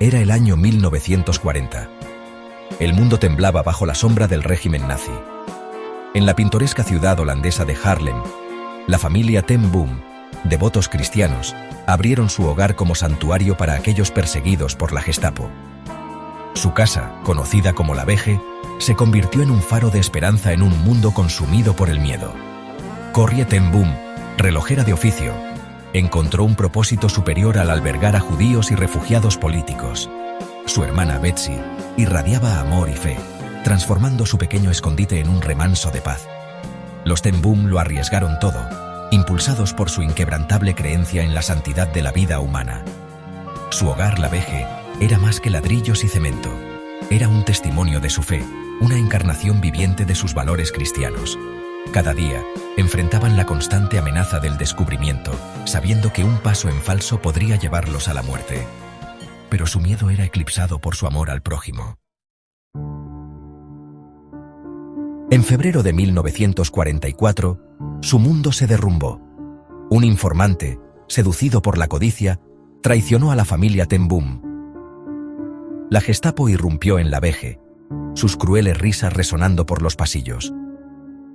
Era el año 1940. El mundo temblaba bajo la sombra del régimen nazi. En la pintoresca ciudad holandesa de Haarlem, la familia ten Boom, devotos cristianos, abrieron su hogar como santuario para aquellos perseguidos por la Gestapo. Su casa, conocida como la Veje, se convirtió en un faro de esperanza en un mundo consumido por el miedo. Corrie ten Boom, relojera de oficio, encontró un propósito superior al albergar a judíos y refugiados políticos. Su hermana Betsy irradiaba amor y fe, transformando su pequeño escondite en un remanso de paz. Los ten Boom lo arriesgaron todo, impulsados por su inquebrantable creencia en la santidad de la vida humana. Su hogar, la Veje, era más que ladrillos y cemento. Era un testimonio de su fe, una encarnación viviente de sus valores cristianos. Cada día, enfrentaban la constante amenaza del descubrimiento, sabiendo que un paso en falso podría llevarlos a la muerte. Pero su miedo era eclipsado por su amor al prójimo. En febrero de 1944, su mundo se derrumbó. Un informante, seducido por la codicia, traicionó a la familia ten Boom. La Gestapo irrumpió en la Veje, sus crueles risas resonando por los pasillos.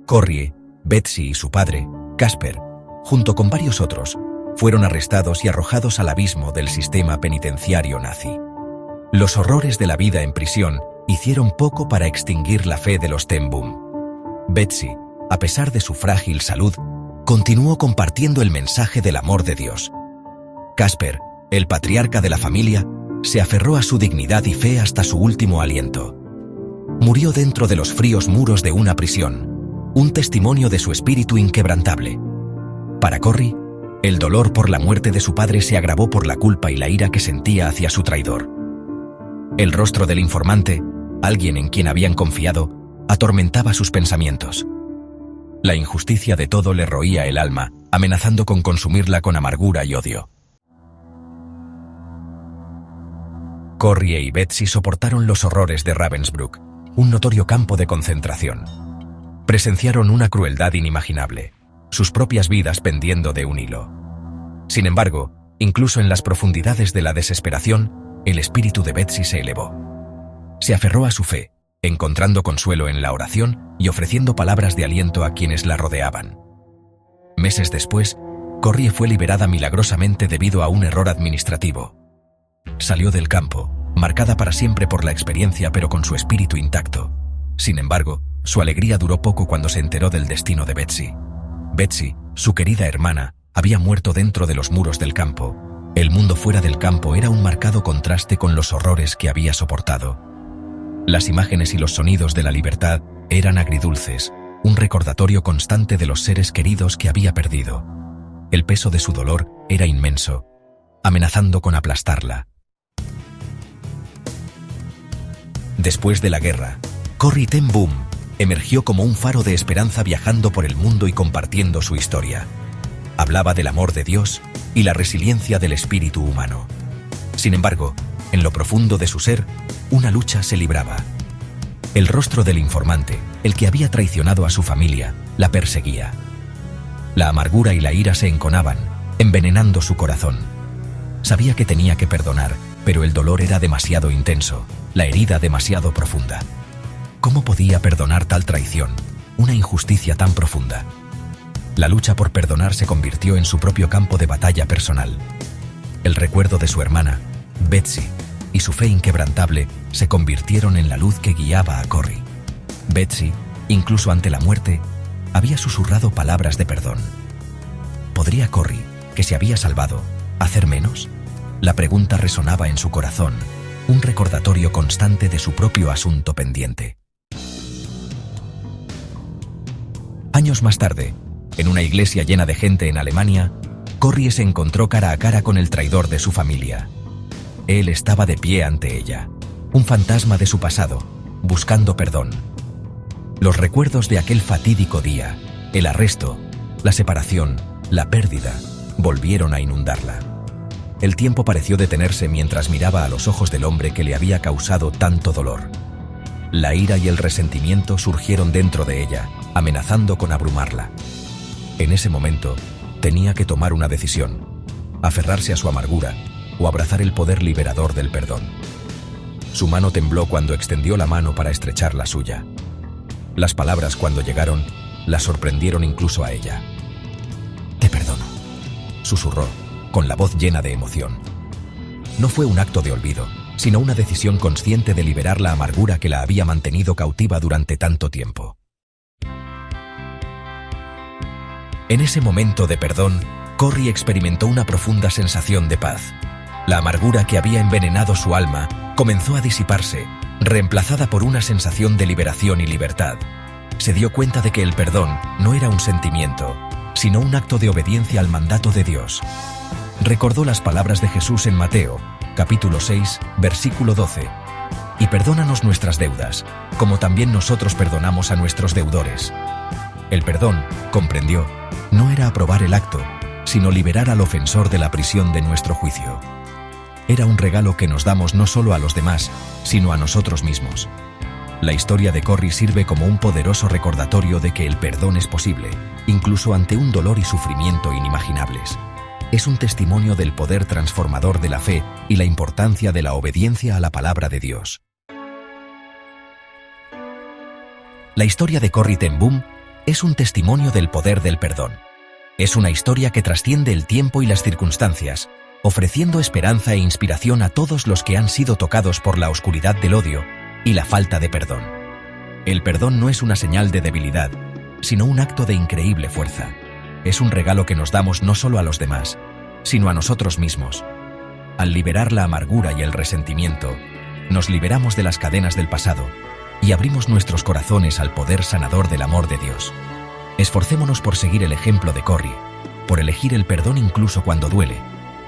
Corrie, Betsy y su padre, Casper, junto con varios otros, fueron arrestados y arrojados al abismo del sistema penitenciario nazi. Los horrores de la vida en prisión hicieron poco para extinguir la fe de los ten Boom. Betsy, a pesar de su frágil salud, continuó compartiendo el mensaje del amor de Dios. Casper, el patriarca de la familia, se aferró a su dignidad y fe hasta su último aliento. Murió dentro de los fríos muros de una prisión, un testimonio de su espíritu inquebrantable. Para Corrie, el dolor por la muerte de su padre se agravó por la culpa y la ira que sentía hacia su traidor. El rostro del informante, alguien en quien habían confiado, atormentaba sus pensamientos. La injusticia de todo le roía el alma, amenazando con consumirla con amargura y odio. Corrie y Betsy soportaron los horrores de Ravensbrück, un notorio campo de concentración. Presenciaron una crueldad inimaginable, sus propias vidas pendiendo de un hilo. Sin embargo, incluso en las profundidades de la desesperación, el espíritu de Betsy se elevó. Se aferró a su fe, encontrando consuelo en la oración y ofreciendo palabras de aliento a quienes la rodeaban. Meses después, Corrie fue liberada milagrosamente debido a un error administrativo. Salió del campo, marcada para siempre por la experiencia pero con su espíritu intacto. Sin embargo, su alegría duró poco cuando se enteró del destino de Betsy. Betsy, su querida hermana, había muerto dentro de los muros del campo. El mundo fuera del campo era un marcado contraste con los horrores que había soportado. Las imágenes y los sonidos de la libertad eran agridulces, un recordatorio constante de los seres queridos que había perdido. El peso de su dolor era inmenso, amenazando con aplastarla. Después de la guerra, Corrie ten Boom emergió como un faro de esperanza viajando por el mundo y compartiendo su historia. Hablaba del amor de Dios y la resiliencia del espíritu humano. Sin embargo, en lo profundo de su ser, una lucha se libraba. El rostro del informante, el que había traicionado a su familia, la perseguía. La amargura y la ira se enconaban, envenenando su corazón. Sabía que tenía que perdonar, pero el dolor era demasiado intenso, la herida demasiado profunda. ¿Cómo podía perdonar tal traición, una injusticia tan profunda? La lucha por perdonar se convirtió en su propio campo de batalla personal. El recuerdo de su hermana, Betsy, y su fe inquebrantable se convirtieron en la luz que guiaba a Corrie. Betsy, incluso ante la muerte, había susurrado palabras de perdón. ¿Podría Corrie, que se había salvado, hacer menos? La pregunta resonaba en su corazón, un recordatorio constante de su propio asunto pendiente. Años más tarde, en una iglesia llena de gente en Alemania, Corrie se encontró cara a cara con el traidor de su familia. Él estaba de pie ante ella, un fantasma de su pasado, buscando perdón. Los recuerdos de aquel fatídico día, el arresto, la separación, la pérdida, volvieron a inundarla. El tiempo pareció detenerse mientras miraba a los ojos del hombre que le había causado tanto dolor. La ira y el resentimiento surgieron dentro de ella, amenazando con abrumarla. En ese momento, tenía que tomar una decisión: aferrarse a su amargura o abrazar el poder liberador del perdón. Su mano tembló cuando extendió la mano para estrechar la suya. Las palabras, cuando llegaron, la sorprendieron incluso a ella. «Te perdono», susurró, con la voz llena de emoción. No fue un acto de olvido, sino una decisión consciente de liberar la amargura que la había mantenido cautiva durante tanto tiempo. En ese momento de perdón, Corrie experimentó una profunda sensación de paz. La amargura que había envenenado su alma comenzó a disiparse, reemplazada por una sensación de liberación y libertad. Se dio cuenta de que el perdón no era un sentimiento, sino un acto de obediencia al mandato de Dios. Recordó las palabras de Jesús en Mateo, capítulo 6, versículo 12. «Y perdónanos nuestras deudas, como también nosotros perdonamos a nuestros deudores». El perdón, comprendió, no era aprobar el acto, sino liberar al ofensor de la prisión de nuestro juicio. Era un regalo que nos damos no solo a los demás, sino a nosotros mismos. La historia de Corrie sirve como un poderoso recordatorio de que el perdón es posible, incluso ante un dolor y sufrimiento inimaginables. Es un testimonio del poder transformador de la fe y la importancia de la obediencia a la palabra de Dios. La historia de Corrie ten Boom es un testimonio del poder del perdón. Es una historia que trasciende el tiempo y las circunstancias, ofreciendo esperanza e inspiración a todos los que han sido tocados por la oscuridad del odio y la falta de perdón. El perdón no es una señal de debilidad, sino un acto de increíble fuerza. Es un regalo que nos damos no solo a los demás, sino a nosotros mismos. Al liberar la amargura y el resentimiento, nos liberamos de las cadenas del pasado y abrimos nuestros corazones al poder sanador del amor de Dios. Esforcémonos por seguir el ejemplo de Corrie, por elegir el perdón incluso cuando duele,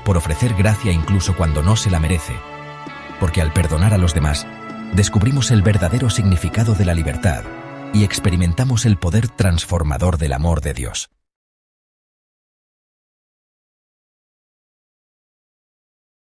por ofrecer gracia incluso cuando no se la merece, porque al perdonar a los demás, descubrimos el verdadero significado de la libertad y experimentamos el poder transformador del amor de Dios.